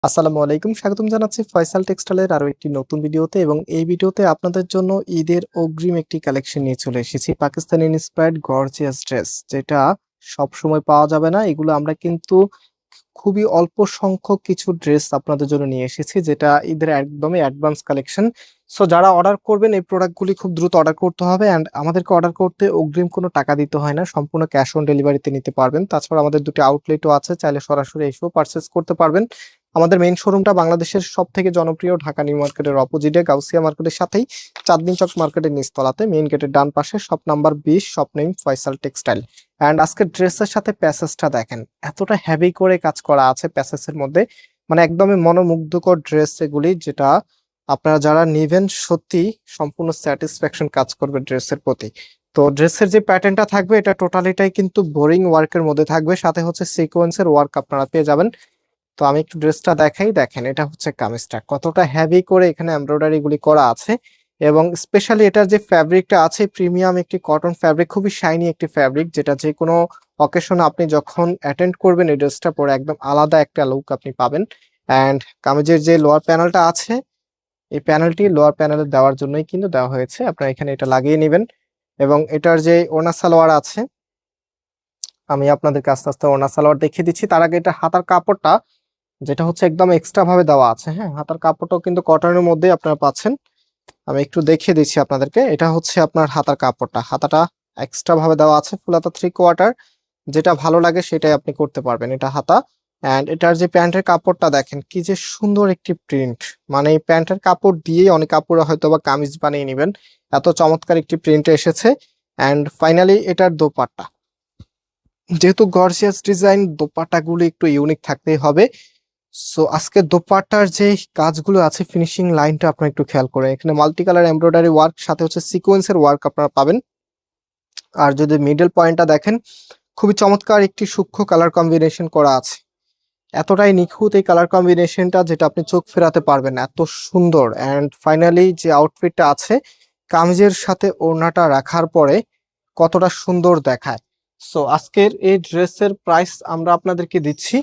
আসসালামু আলাইকুম, স্বাগতম জানাচ্ছি ফয়সাল টেক্সটাইলের আরো একটি নতুন ভিডিওতে। এবং এই ভিডিওতে আপনাদের জন্য ঈদের অগ্রিম একটি কালেকশন নিয়ে চলে এসেছি। পাকিস্তানি ইন্সপায়ার্ড গর্জিয়াস ড্রেস, যেটা সব সময় পাওয়া যাবে না। এগুলো আমরা কিন্তু খুবই অল্প সংখ্যক কিছু ড্রেস আপনাদের জন্য নিয়ে এসেছি, যেটা ঈদের একদমই অ্যাডভান্স কালেকশন। সো যারা অর্ডার করবেন এই প্রোডাক্টগুলি খুব দ্রুত অর্ডার করতে হবে, অ্যান্ড আমাদেরকে অর্ডার করতে অগ্রিম কোনো টাকা দিতে হয় না, সম্পূর্ণ ক্যাশ অন ডেলিভারিতে নিতে পারবেন। তাছাড়া আমাদের দুটি আউটলেটও আছে, চাইলে সরাসরি এসেও পারচেস করতে পারবেন। আমাদের মেইন শোরুমটা বাংলাদেশের সব থেকে জনপ্রিয় ঢাকা নিউ মার্কেটের অপোজিটে গাউসিয়া মার্কেটের সাথেই চাঁদনী চক মার্কেটের নিচতলাতে, মেইন গেটের ডান পাশে, shop number 20, shop name Faisal textile. And আজকের ড্রেসের সাথে প্যাসেজটা দেখেন, এতটা হেভি করে কাজ করা আছে প্যাসেজের মধ্যে, মানে একদমই মনোমুগ্ধকর ড্রেস এগুলি, যেটা আপনারা যারা নিবেন সত্যি সম্পূর্ণ স্যাটিসফ্যাকশন কাজ করবে ড্রেসের প্রতি। তো ড্রেসের যে প্যাটার্নটা থাকবে এটা টোটালিটাই কিন্তু বোরিং ওয়ার্কের মধ্যে থাকবে, সাথে হচ্ছে সিকোয়েন্সের ওয়ার্ক আপনারা পেয়ে যাবেন। তো আমি একটু ড্রেসটা দেখাই, দেখেন এটা হচ্ছে কামিজটা, কতটা হেভি করে এখানে এমব্রয়ডারি গুলি করা আছে। এবং স্পেশালি এটার যে ফ্যাব্রিকটা আছে, প্রিমিয়াম একটি কটন ফ্যাব্রিক, খুবই শাইনি একটি ফ্যাব্রিক, যেটা যে কোনো অকেশনে আপনি যখন অ্যাটেন্ড করবেন এই ড্রেসটা পরে একদম আলাদা একটা লুক আপনি পাবেন। অ্যান্ড কামিজের যে লোয়ার প্যানেলটা আছে, এই প্যানেলটি লোয়ার প্যানেলে দেওয়ার জন্যই কিন্তু দেওয়া হয়েছে, আপনারা এখানে এটা লাগিয়ে নেবেন। এবং এটার যে ওড়না সালোয়ার আছে, আমি আপনাদেরকে আস্তে আস্তে ওড়না সালোয়ার দেখিয়ে দিচ্ছি। তার আগে এটা হাতার কাপড়টা, যেটা হচ্ছে একদম এক্সট্রা ভাবে দেওয়া আছে। হ্যাঁ, হাতার কাপড়টাও কিন্তু কটনের মধ্যে আপনারা পাচ্ছেন। আমি একটু দেখিয়ে দিচ্ছি আপনাদেরকে, এটা হচ্ছে আপনার হাতার কাপড়টা, হাতাটা এক্সট্রা ভাবে দেওয়া আছে, ফুল হাতা 3/4। যেটা ভালো লাগে সেটাই আপনি করতে পারবেন, এটা হাতা। অ্যান্ড এটার যে প্যান্টের কাপড়টা দেখেন, কি যে সুন্দর একটি প্রিন্ট, মানে এই প্যান্টের কাপড় দিয়েই অনেক কাপড় হয়তো বা কামিজ বানিয়ে নেবেন, এত চমৎকার একটি প্রিন্ট এসেছে। অ্যান্ড ফাইনালি এটার দোপাট্টা, যেহেতু গর্জিয়াস ডিজাইন, দোপাট্টাগুলো একটু ইউনিক থাকতেই হবে। সো আজকে দোপাট্টার যে কাজগুলো আছে, ফিনিশিং লাইনটা আপনারা একটু খেয়াল করেন, এখানে মাল্টি কালার এমব্রয়ডারি ওয়ার্ক, সাথে হচ্ছে সিকোয়েন্সের ওয়ার্ক আপনারা পাবেন। আর যদি মিডল পয়েন্টটা দেখেন, খুবই চমৎকার একটি সূক্ষ্ম কালার কম্বিনেশন করা আছে, এতটাই নিখুঁত এই কালার কম্বিনেশনটা, যেটা আপনি চোখ ফেরাতে পারবেন না, এত সুন্দর। অ্যান্ড ফাইনালি যে আউটফিটটা আছে, কামিজের সাথে ওড়নাটা রাখার পরে কতটা সুন্দর দেখায়। সো আজকের এই ড্রেসের প্রাইস আমরা আপনাদেরকে দিচ্ছি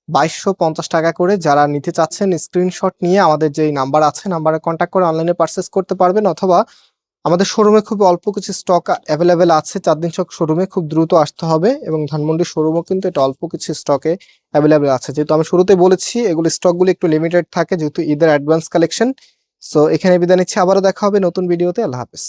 2250 টাকা করে। যারা নিতে চাচ্ছেন স্ক্রিনশট নিয়ে আমাদের যেই নাম্বার আছে, নাম্বারে কন্ট্যাক্ট করে অনলাইনে পারচেস করতে পারবেন, অথবা আমাদের শোরুমে খুব অল্প কিছু স্টক অ্যাভেলেবেল আছে, চাঁদনী চক শোরুমে খুব দ্রুত আসতে হবে। এবং ধানমন্ডি শোরুমও কিন্তু এটা অল্প কিছু স্টকে অ্যাভেলেবেল আছে, যেহেতু আমি শুরুতে বলেছি এগুলো স্টকগুলো একটু লিমিটেড থাকে, যেহেতু ঈদের অ্যাডভান্স কালেকশন। সো এখানে বিদায় নিচ্ছি, আবারও দেখা হবে নতুন ভিডিওতে। আল্লাহ হাফেজ।